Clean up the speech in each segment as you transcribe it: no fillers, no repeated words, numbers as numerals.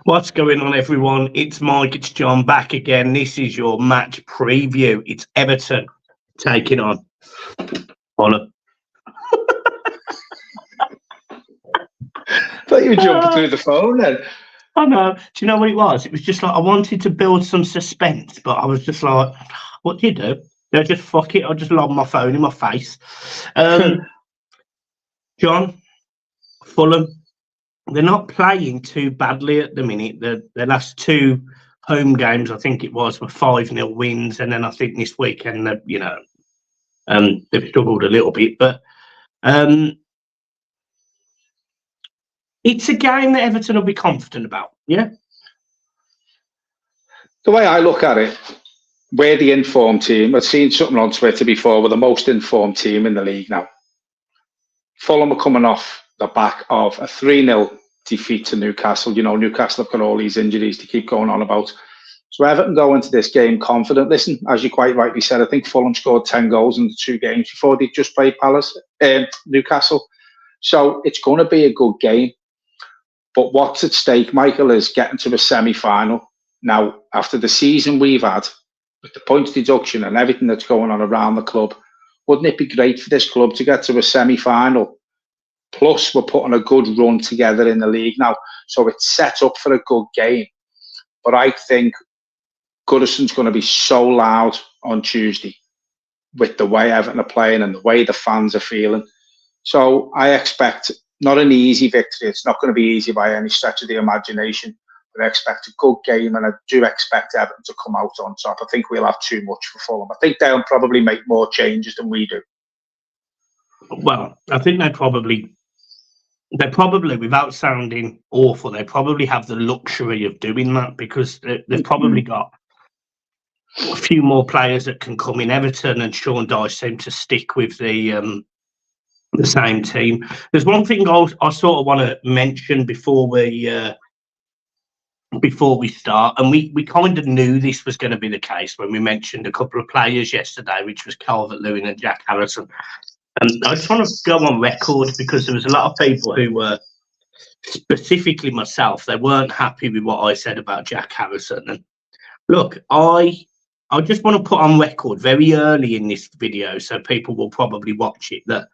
What's going on, everyone? It's Mike, it's John back again. This is your match preview. It's Everton taking on Fulham. Thought you were jumping through the phone then. I know. Do you know what it was? It was just like I wanted to build some suspense, but I was just like, what do you do? No, just fuck it. I'll just lob my phone in my face. John, Fulham, they're not playing too badly at the minute. The last two home games, I think it was, were 5-0 wins, and then I think this weekend, they've struggled a little bit. But it's a game that Everton will be confident about. Yeah. The way I look at it, we're the informed team. I've seen something on Twitter before. We're the most informed team in the league now. Fulham are coming off the back of a 3-0 defeat to Newcastle. You know, Newcastle have got all these injuries to keep going on about. So Everton go into this game confident. Listen, as you quite rightly said, I think Fulham scored 10 goals in the 2 games before they just played Newcastle. So it's going to be a good game. But what's at stake, Michael, is getting to a semi-final. Now, after the season we've had, with the points deduction and everything that's going on around the club, wouldn't it be great for this club to get to a semi-final? Plus, we're putting a good run together in the league now. So it's set up for a good game. But I think Goodison's going to be so loud on Tuesday with the way Everton are playing and the way the fans are feeling. So I expect not an easy victory. It's not going to be easy by any stretch of the imagination. But I expect a good game, and I do expect Everton to come out on top. I think we'll have too much for Fulham. I think they'll probably make more changes than we do. Well, I think they probably, without sounding awful, they probably have the luxury of doing that because they've probably got a few more players that can come in. Everton and Sean Dyche seem to stick with the same team. There's one thing I sort of want to mention before we start, and we kind of knew this was going to be the case when we mentioned a couple of players yesterday, which was Calvert-Lewin and Jack Harrison. And I just want to go on record because there was a lot of people who were, specifically myself, they weren't happy with what I said about Jack Harrison. And look, I just want to put on record very early in this video, so people will probably watch it, that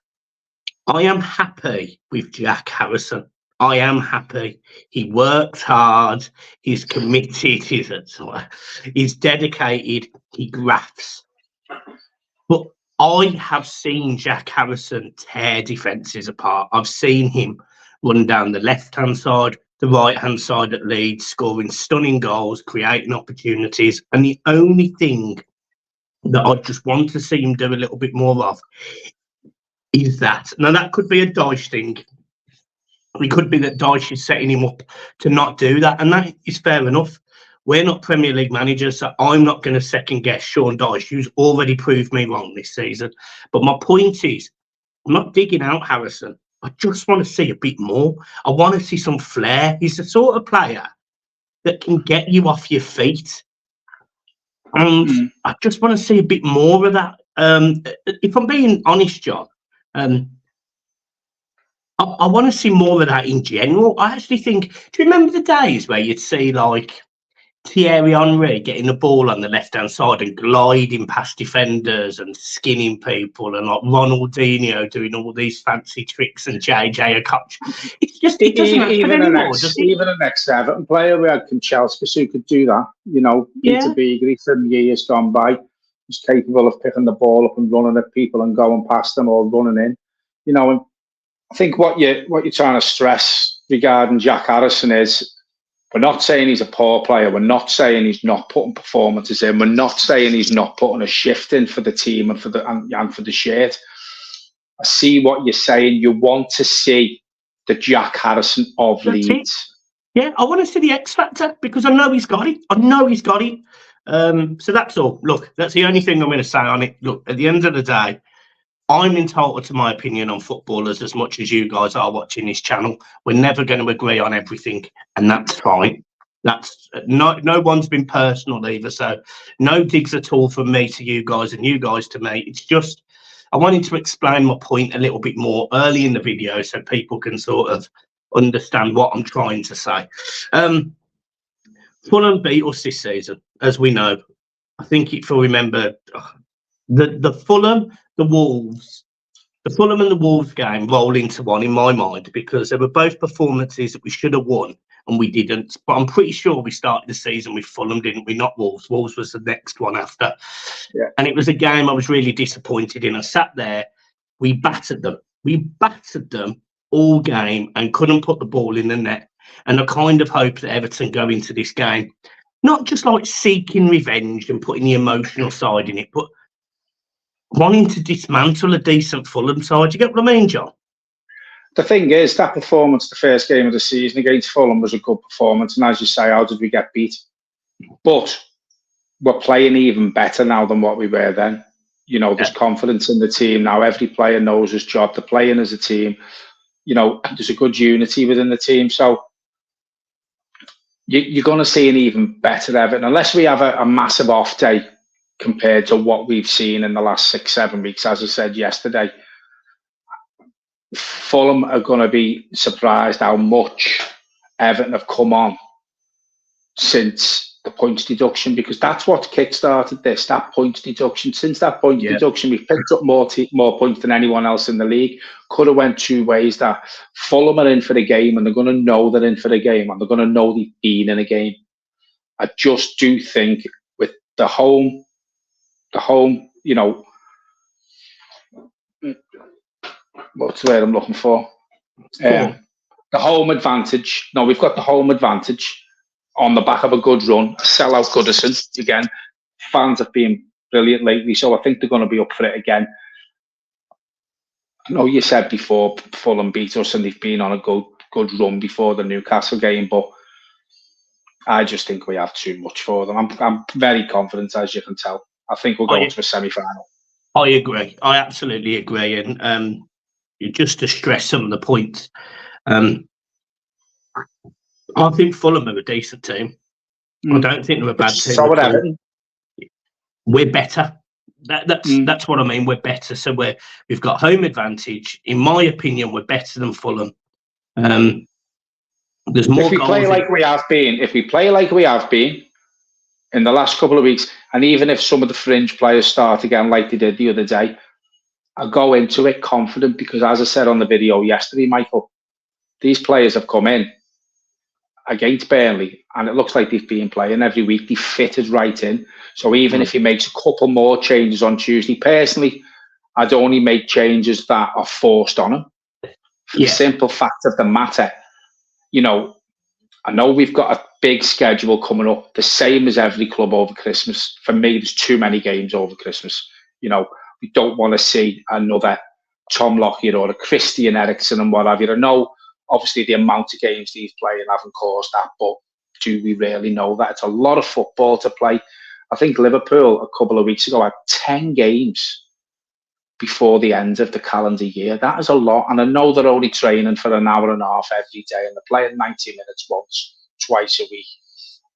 I am happy with Jack Harrison. I am happy. He works hard. He's committed. He's dedicated. He grafts. But I have seen Jack Harrison tear defences apart. I've seen him run down the left-hand side, the right-hand side at Leeds, scoring stunning goals, creating opportunities. And the only thing that I just want to see him do a little bit more of is that. Now, that could be a Dyche thing. It could be that Dyche is setting him up to not do that, and that is fair enough. We're not Premier League managers, so I'm not going to second-guess Sean Dyche, who's already proved me wrong this season. But my point is, I'm not digging out Harrison. I just want to see a bit more. I want to see some flair. He's the sort of player that can get you off your feet. And I just want to see a bit more of that. If I'm being honest, John, I want to see more of that in general. I actually think, do you remember the days where you'd see like Thierry Henry getting the ball on the left-hand side and gliding past defenders and skinning people, and like Ronaldinho doing all these fancy tricks and JJ Okocha? It's just, it doesn't happen anymore, does it? Even an ex-Everton player, we had Kanchelskis who could do that. You know, Peter Beagley from years gone by was capable of picking the ball up and running at people and going past them or running in. You know, and I think what you're trying to stress regarding Jack Harrison is, we're not saying he's a poor player. We're not saying he's not putting performances in. We're not saying he's not putting a shift in for the team and for the shirt. I see what you're saying. You want to see the Jack Harrison of Leeds. Yeah, I want to see the X factor because I know he's got it. So that's all. Look, that's the only thing I'm going to say on it. Look, at the end of the day, I'm entitled to my opinion on footballers as much as you guys are watching this channel. We're never going to agree on everything, and that's fine. That's no one's been personal either, so no digs at all from me to you guys and you guys to me. It's just I wanted to explain my point a little bit more early in the video so people can sort of understand what I'm trying to say. Fulham beat us this season, as we know. I think if I remember, the Fulham, the Wolves, the Fulham and the Wolves game roll into one in my mind because they were both performances that we should have won and we didn't. But I'm pretty sure we started the season with Fulham, didn't we? Not Wolves. Wolves was the next one after. Yeah. And it was a game I was really disappointed in. I sat there, we battered them. We battered them all game and couldn't put the ball in the net. And I kind of hope that Everton go into this game, not just like seeking revenge and putting the emotional side in it, but wanting to dismantle a decent Fulham side. You get what I mean, John? The thing is, that performance, the first game of the season against Fulham, was a good performance. And as you say, how did we get beat? But we're playing even better now than what we were then. You know, there's confidence in the team now. Every player knows his job. They're playing as a team. You know, there's a good unity within the team. So you're going to see an even better Everton, unless we have a massive off day compared to what we've seen in the last 6-7 weeks. As I said yesterday, Fulham are going to be surprised how much Everton have come on since the points deduction, because that's what kick-started this, that points deduction. Since that points deduction, we've picked up more points than anyone else in the league. Could have went two ways. That Fulham are in for the game, and they're going to know they're in for the game, and they're going to know they've been in a game. I just do think with the home, you know, what's the word I'm looking for? The home advantage. No, we've got the home advantage on the back of a good run, a sellout Goodison. Again, fans have been brilliant lately, so I think they're going to be up for it again. I know you said before Fulham beat us and they've been on a good run before the Newcastle game, but I just think we have too much for them. I'm very confident, as you can tell. I think we'll go into a semi-final. I agree. I absolutely agree. And just to stress some of the points, I think Fulham are a decent team. I don't think they're a bad team. So Everton. We're better. That's what I mean. We're better. So we've got home advantage. In my opinion, we're better than Fulham. There's more. If we play like we have been in the last couple of weeks, and even if some of the fringe players start again like they did the other day, I go into it confident because, as I said on the video yesterday, Michael, these players have come in against Burnley, and it looks like they've been playing every week. They fitted right in. So even if he makes a couple more changes on Tuesday, personally, I'd only make changes that are forced on him. For the simple fact of the matter, you know, I know we've got a big schedule coming up, the same as every club over Christmas. For me, there's too many games over Christmas. You know, we don't want to see another Tom Lockyer or a Christian Eriksen and what have you. I know, obviously, the amount of games he's playing haven't caused that, but do we really know that? It's a lot of football to play. I think Liverpool a couple of weeks ago had 10 games before the end of the calendar year. That is a lot. And I know they're only training for an hour and a half every day, and they're playing 90 minutes once, twice a week.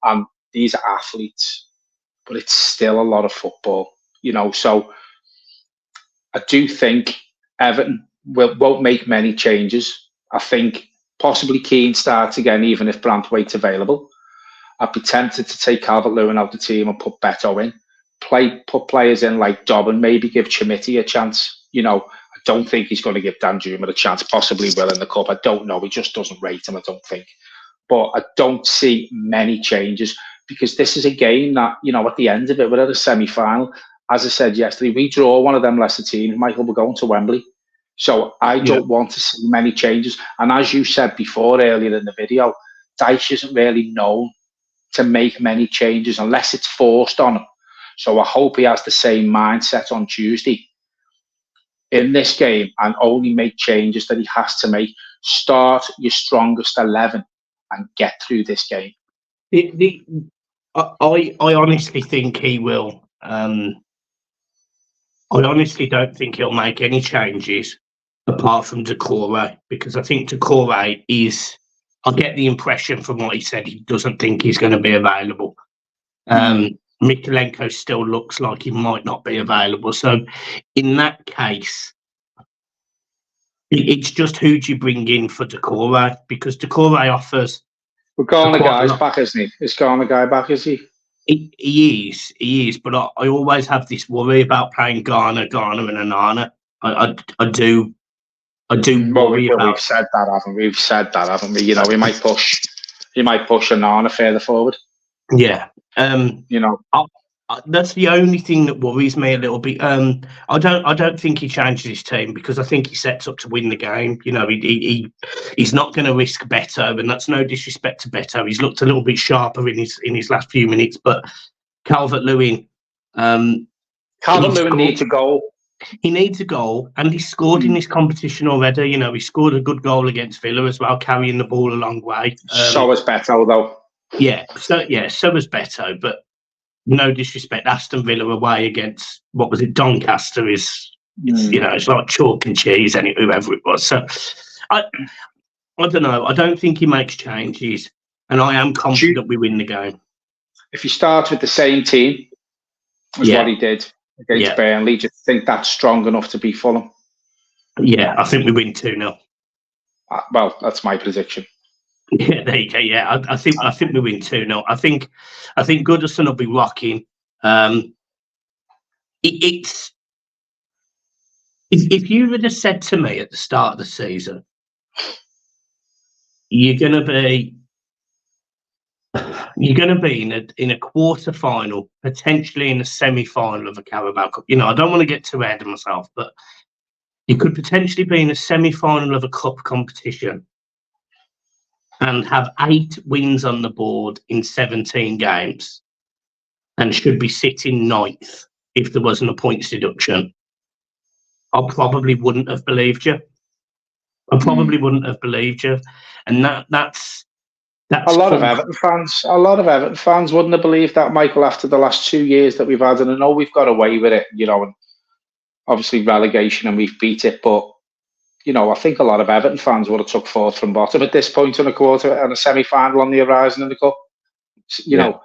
And these are athletes, but it's still a lot of football, you know. So I do think Everton won't make many changes. I think possibly Keane starts again, even if Brantwaite's available. I'd be tempted to take Calvert-Lewin out the team and put Beto in. Put players in like Dobbin, maybe give Chimiti a chance. You know, I don't think he's going to give Danjuma a chance. Possibly will in the cup. I don't know. He just doesn't rate him, I don't think. But I don't see many changes because this is a game that, you know, at the end of it, we're at a semi-final. As I said yesterday, we draw one of them lesser teams, Michael, we're going to Wembley. So I don't want to see many changes. And as you said before earlier in the video, Dyche isn't really known to make many changes unless it's forced on him. So I hope he has the same mindset on Tuesday in this game and only make changes that he has to make. Start your strongest 11 and get through this game. I honestly think he will. I honestly don't think he'll make any changes apart from Decore, because I think Decore is, I get the impression from what he said, he doesn't think he's going to be available. Mikolenko still looks like he might not be available. So in that case, It's just who do you bring in for Decore, because Decore offers. We're going quite a guy's lot. back, isn't he? Is going guy back, is he? He is. But I always have this worry about playing Garner, and Onana. I do Well, worry we've about. said that, haven't we? We've said that, haven't we? You know, we might push Onana further forward. Yeah. You know, that's the only thing that worries me a little bit. I don't think he changes his team, because I think he sets up to win the game. You know, he's not going to risk Beto, and that's no disrespect to Beto. He's looked a little bit sharper in his last few minutes, but Calvert-Lewin, Calvert-Lewin needs a goal. He needs a goal, and he scored in this competition already. You know, he scored a good goal against Villa as well, carrying the ball a long way. So is Beto, though. So was Beto, but no disrespect, Aston Villa away against, what was it, Doncaster it's like chalk and cheese, whoever it was. So I don't know. I don't think he makes changes, and I am confident we win the game. If he starts with the same team as what he did against Burnley, do you think that's strong enough to beat Fulham? Yeah, I think we win 2-0. Well, that's my prediction. Yeah, there you go. Yeah, I think we win 2-0. I think Goodison will be rocking. It's if you would have said to me at the start of the season, you're going to be in a quarter final, potentially in a semi-final of a Carabao Cup. You know, I don't want to get too ahead of myself, but you could potentially be in a semi-final of a cup competition and have 8 wins on the board in 17 games, and should be sitting 9th if there wasn't a points deduction. I probably wouldn't have believed you. And that's a lot of Everton fans. A lot of Everton fans wouldn't have believed that, Michael, after the last 2 years that we've had. And I know we've got away with it, you know, and obviously relegation, and we've beat it. But you know, I think a lot of Everton fans would have took 4th from bottom at this point in a quarter and a semi-final on the horizon in the cup. You know,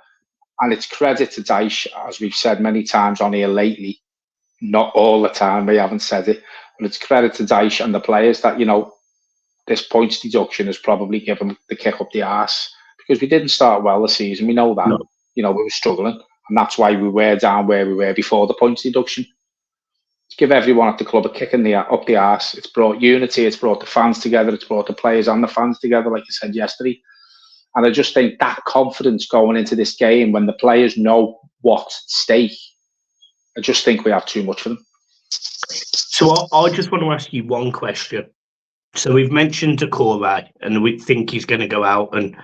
and it's credit to Dyche, as we've said many times on here lately. Not all the time, we haven't said it, but it's credit to Dyche and the players that, you know, this points deduction has probably given the kick up the arse, because we didn't start well the season. We know that. No. You know, we were struggling, and that's why we were down where we were before the points deduction. Give everyone at the club a kick up the arse. It's brought unity, it's brought the fans together, it's brought the players and the fans together, like I said yesterday. And I just think that confidence going into this game, when the players know what's at stake, I just think we have too much for them. So I just want to ask you one question. So we've mentioned Decore, and we think he's going to go out, and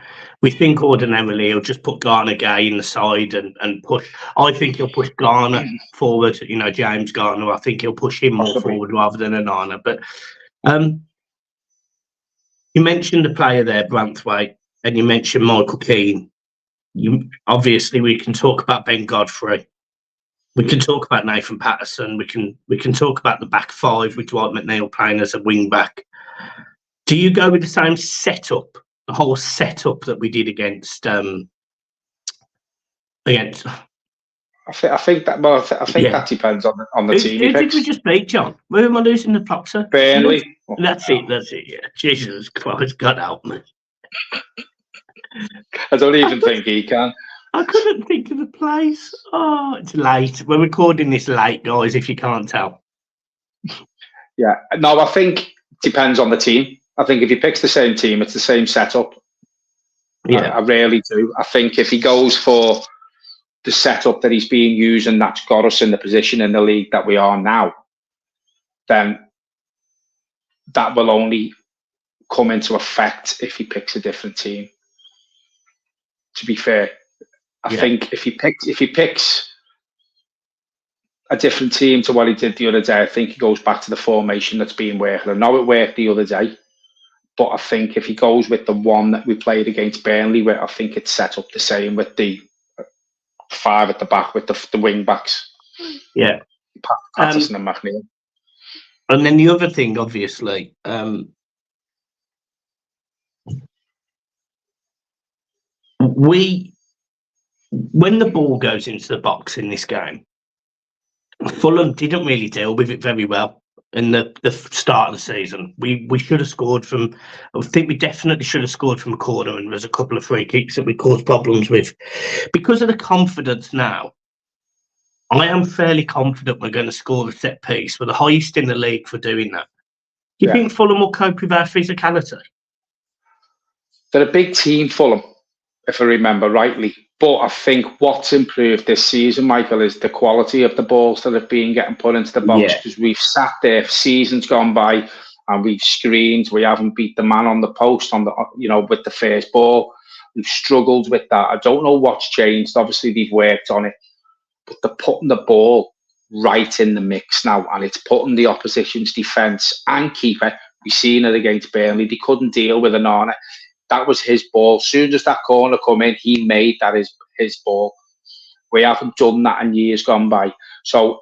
we think ordinarily he'll just put Garner Gay in the side and push. I think he'll push Garner forward, you know, James Garner. I think he'll push him more forward rather than Onana. But you mentioned the player there, Branthwaite, and you mentioned Michael Keane. Obviously, we can talk about Ben Godfrey. We can talk about Nathan Patterson. We can talk about the back 5 with Dwight McNeil playing as a wing back. Do you go with the same setup, the whole setup that we did against? I think that depends on the team. Who did we just beat, John? Where am I losing the plot, sir? Burnley. That's it. Yeah. Jesus Christ, God help me. I don't even think he can. I couldn't think of the place. Oh, it's late. We're recording this late, guys, if you can't tell. Yeah. No, I think it depends on the team. I think if he picks the same team, it's the same setup. Yeah. I really do. I think if he goes for the setup that he's being used and that's got us in the position in the league that we are now, then that will only come into effect if he picks a different team. To be fair, I think if he picks a different team to what he did the other day, I think he goes back to the formation that's been working. I know it worked the other day, but I think if he goes with the one that we played against Burnley, where I think it's set up the same with the 5 at the back with the wing backs. Yeah. Patterson and McNeil. And then the other thing, obviously, when the ball goes into the box in this game, Fulham didn't really deal with it very well. in the start of the season. We should have scored from. I think we definitely should have scored from a corner, and there's a couple of free kicks that we caused problems with. Because of the confidence now, I am fairly confident we're going to score a set piece. We're the highest in the league for doing that. Do you think Fulham will cope with our physicality? They're a big team, Fulham, if I remember rightly. But I think what's improved this season, Michael, is the quality of the balls that have been getting put into the box, because we've sat there seasons gone by and we've screened. We haven't beat the man on the post with the first ball. We've struggled with that. I don't know what's changed. Obviously, they've worked on it, but they're putting the ball right in the mix now, and it's putting the opposition's defence and keeper. We've seen it against Burnley. They couldn't deal with Onana. That was his ball. As soon as that corner come in, he made that his ball. We haven't done that in years gone by. So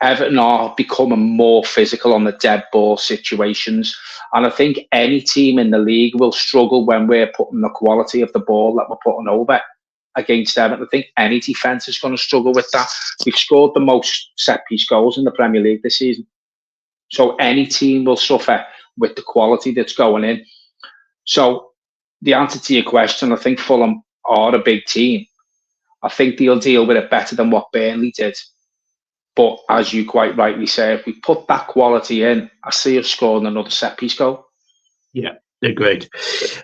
Everton are becoming more physical on the dead ball situations. And I think any team in the league will struggle when we're putting the quality of the ball that we're putting over against Everton. I think any defence is going to struggle with that. We've scored the most set-piece goals in the Premier League this season. So any team will suffer with the quality that's going in. So the answer to your question, I think Fulham are a big team. I think they'll deal with it better than what Burnley did. But as you quite rightly say, if we put that quality in, I see us scoring another set-piece goal. Yeah, agreed.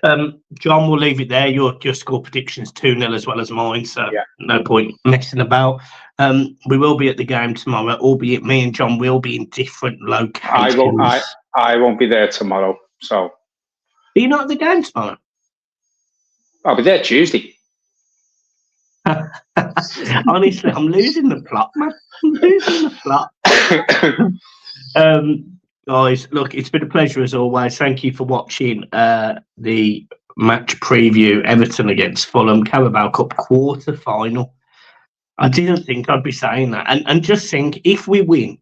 John, we'll leave it there. Your score prediction's 2-0 as well as mine, so no point messing about. We will be at the game tomorrow, albeit me and John will be in different locations. I won't be there tomorrow, so. Are you not at the game tomorrow? I'll be there Tuesday. Honestly, I'm losing the plot, man. I'm losing the plot. Guys, look, it's been a pleasure as always. Thank you for watching the match preview, Everton against Fulham, Carabao Cup quarter final. I didn't think I'd be saying that. And just think, if we win,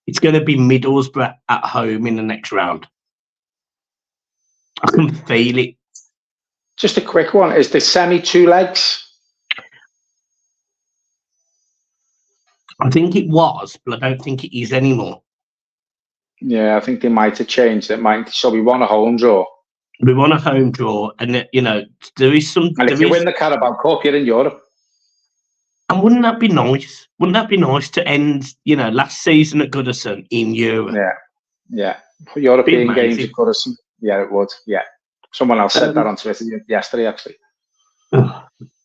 it's going to be Middlesbrough at home in the next round. I can feel it. Just a quick one. Is the semi 2 legs? I think it was, but I don't think it is anymore. Yeah, I think they might have changed it. So we won a home draw. We won a home draw, and there is some. And if you win the Carabao Cup, you're in Europe. And wouldn't that be nice? Wouldn't that be nice to end, last season at Goodison in Europe? Yeah. European games at Goodison. Yeah, it would. Yeah. Someone else said that on Twitter yesterday, actually.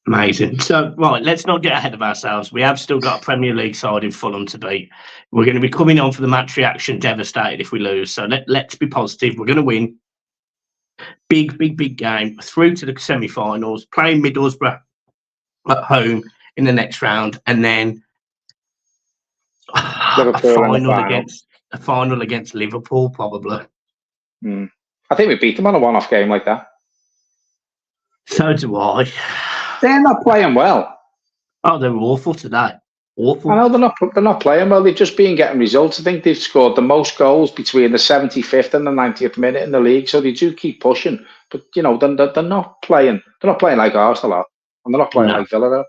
Amazing. So, right, let's not get ahead of ourselves. We have still got a Premier League side in Fulham to beat. We're going to be coming on for the match reaction devastated if we lose. So let's be positive. We're going to win. Big game. Through to the semi-finals. Playing Middlesbrough at home in the next round. And then a final against Liverpool, probably. I think we beat them on a one-off game like that. So do I. They're not playing well. Oh, they're awful today. Awful. I know they're not playing well. They've just been getting results. I think they've scored the most goals between the 75th and the 90th minute in the league. So they do keep pushing. But they're not playing. They're not playing like Arsenal are, and they're not playing like Villa.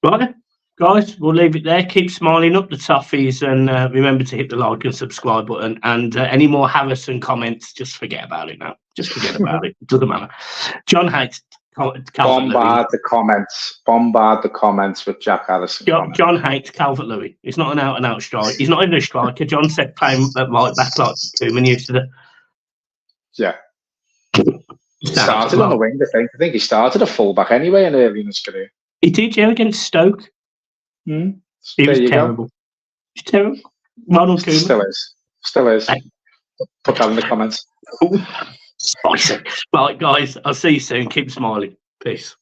Right, guys, we'll leave it there. Keep smiling up the toffees, and remember to hit the like and subscribe button. And any more Harrison comments, just forget about it now. Just forget about it. It doesn't matter. John hates. Bombard the comments with Jack Harrison. John hates Calvert-Lewin. He's not an out-and-out striker. He's not even a striker. John said playing at right back like Koeman used to do. Yeah. He started on the wing, I think he started a full-back anyway early in his career. He did, against Stoke. He was terrible. He's terrible. Ronald Koeman. Still is. Put that in the comments. Spicy. Right, guys, I'll see you soon. Keep smiling. Peace.